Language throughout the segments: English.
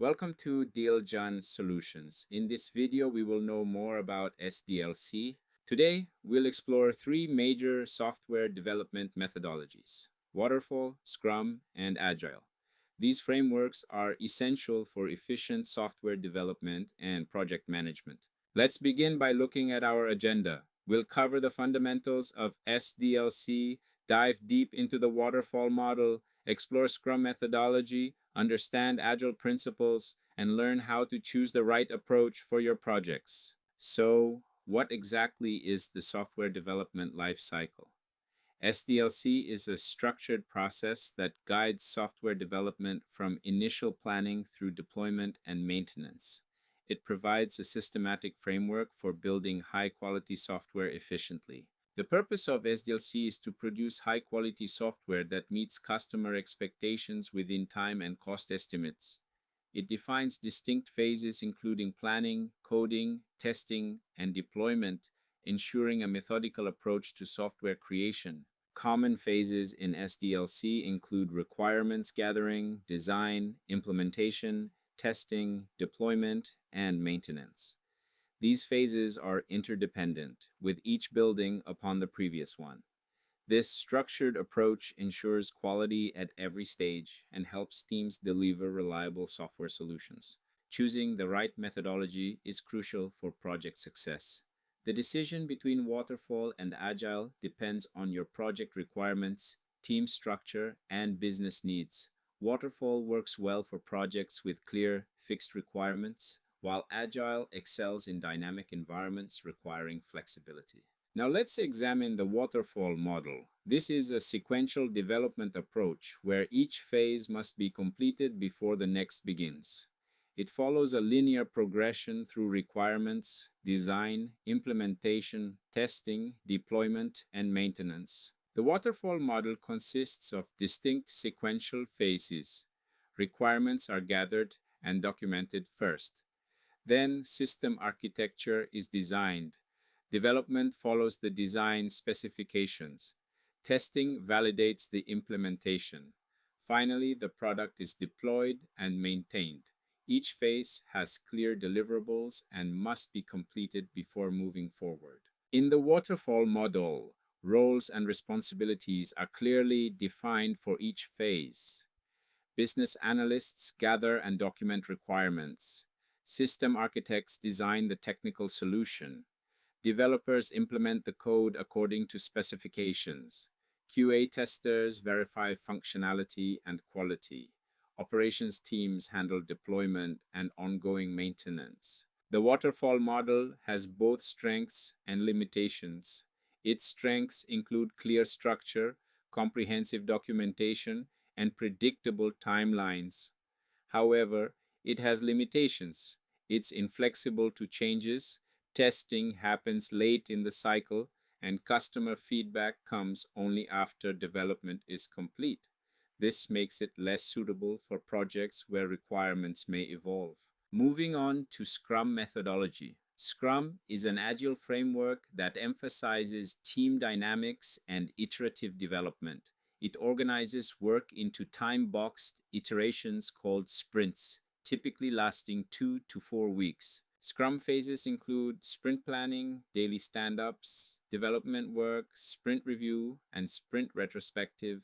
Welcome to Dealjan Solutions. In this video, we will know more about SDLC. Today, we'll explore three major software development methodologies: Waterfall, Scrum, and Agile. These frameworks are essential for efficient software development and project management. Let's begin by looking at our agenda. We'll cover the fundamentals of SDLC, dive deep into the waterfall model, explore Scrum methodology, understand Agile principles, and learn how to choose the right approach for your projects. So, what exactly is the software development lifecycle? SDLC is a structured process that guides software development from initial planning through deployment and maintenance. It provides a systematic framework for building high quality software efficiently. The purpose of SDLC is to produce high quality software that meets customer expectations within time and cost estimates. It defines distinct phases including planning, coding, testing, and deployment, ensuring a methodical approach to software creation. Common phases in SDLC include requirements gathering, design, implementation, testing, deployment, and maintenance. These phases are interdependent, with each building upon the previous one. This structured approach ensures quality at every stage and helps teams deliver reliable software solutions. Choosing the right methodology is crucial for project success. The decision between Waterfall and Agile depends on your project requirements, team structure, and business needs. Waterfall works well for projects with clear, fixed requirements, while Agile excels in dynamic environments requiring flexibility. Now let's examine the waterfall model. This is a sequential development approach where each phase must be completed before the next begins. It follows a linear progression through requirements, design, implementation, testing, deployment, and maintenance. The waterfall model consists of distinct sequential phases. Requirements are gathered and documented first. Then system architecture is designed. Development follows the design specifications. Testing validates the implementation. Finally, the product is deployed and maintained. Each phase has clear deliverables and must be completed before moving forward. In the waterfall model, roles and responsibilities are clearly defined for each phase. Business analysts gather and document requirements. System architects design the technical solution. Developers implement the code according to specifications. QA testers verify functionality and quality. Operations teams handle deployment and ongoing maintenance. The waterfall model has both strengths and limitations. Its strengths include clear structure, comprehensive documentation, and predictable timelines. However, it has limitations. It's inflexible to changes, testing happens late in the cycle, and customer feedback comes only after development is complete. This makes it less suitable for projects where requirements may evolve. Moving on to Scrum methodology. Scrum is an agile framework that emphasizes team dynamics and iterative development. It organizes work into time-boxed iterations called sprints, typically lasting 2 to 4 weeks. Scrum phases include sprint planning, daily stand-ups, development work, sprint review, and sprint retrospective.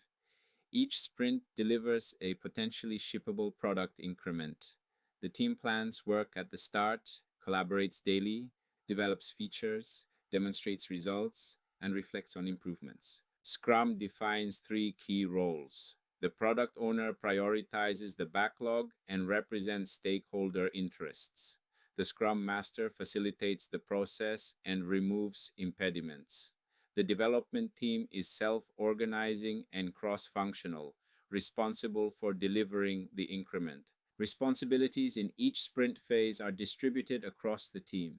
Each sprint delivers a potentially shippable product increment. The team plans work at the start, collaborates daily, develops features, demonstrates results, and reflects on improvements. Scrum defines three key roles. The product owner prioritizes the backlog and represents stakeholder interests. The Scrum Master facilitates the process and removes impediments. The development team is self-organizing and cross-functional, responsible for delivering the increment. Responsibilities in each sprint phase are distributed across the team.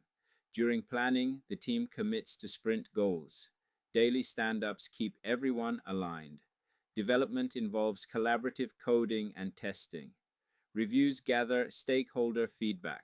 During planning, the team commits to sprint goals. Daily stand-ups keep everyone aligned. Development involves collaborative coding and testing. Reviews gather stakeholder feedback.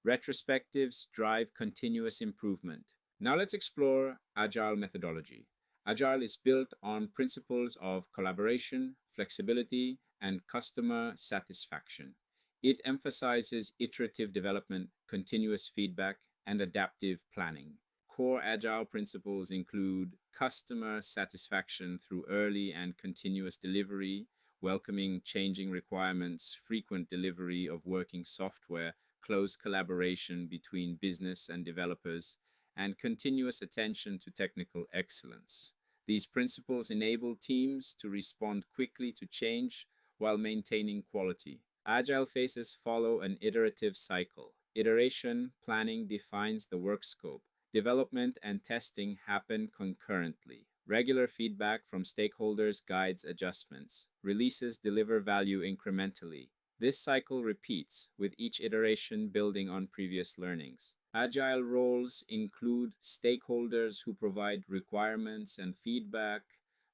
Retrospectives drive continuous improvement. Now let's explore Agile methodology. Agile is built on principles of collaboration, flexibility, and customer satisfaction. It emphasizes iterative development, continuous feedback, and adaptive planning. Core Agile principles include customer satisfaction through early and continuous delivery, welcoming changing requirements, frequent delivery of working software, close collaboration between business and developers, and continuous attention to technical excellence. These principles enable teams to respond quickly to change while maintaining quality. Agile phases follow an iterative cycle. Iteration planning defines the work scope. Development and testing happen concurrently. Regular feedback from stakeholders guides adjustments. Releases deliver value incrementally. This cycle repeats, with each iteration building on previous learnings. Agile roles include stakeholders who provide requirements and feedback,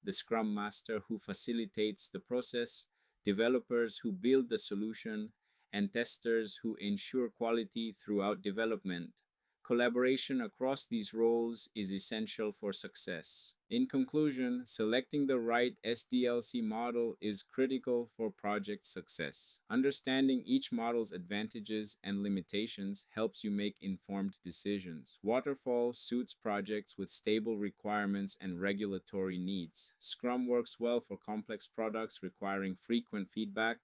the Scrum Master who facilitates the process, developers who build the solution, and testers who ensure quality throughout development. Collaboration across these roles is essential for success. In conclusion, selecting the right SDLC model is critical for project success. Understanding each model's advantages and limitations helps you make informed decisions. Waterfall suits projects with stable requirements and regulatory needs. Scrum works well for complex products requiring frequent feedback.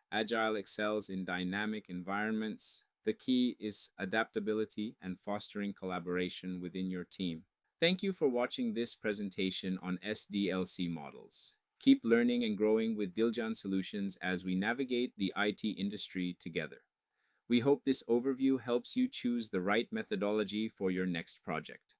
Agile excels in dynamic environments. The key is adaptability and fostering collaboration within your team. Thank you for watching this presentation on SDLC models. Keep learning and growing with Diljan Solutions as we navigate the IT industry together. We hope this overview helps you choose the right methodology for your next project.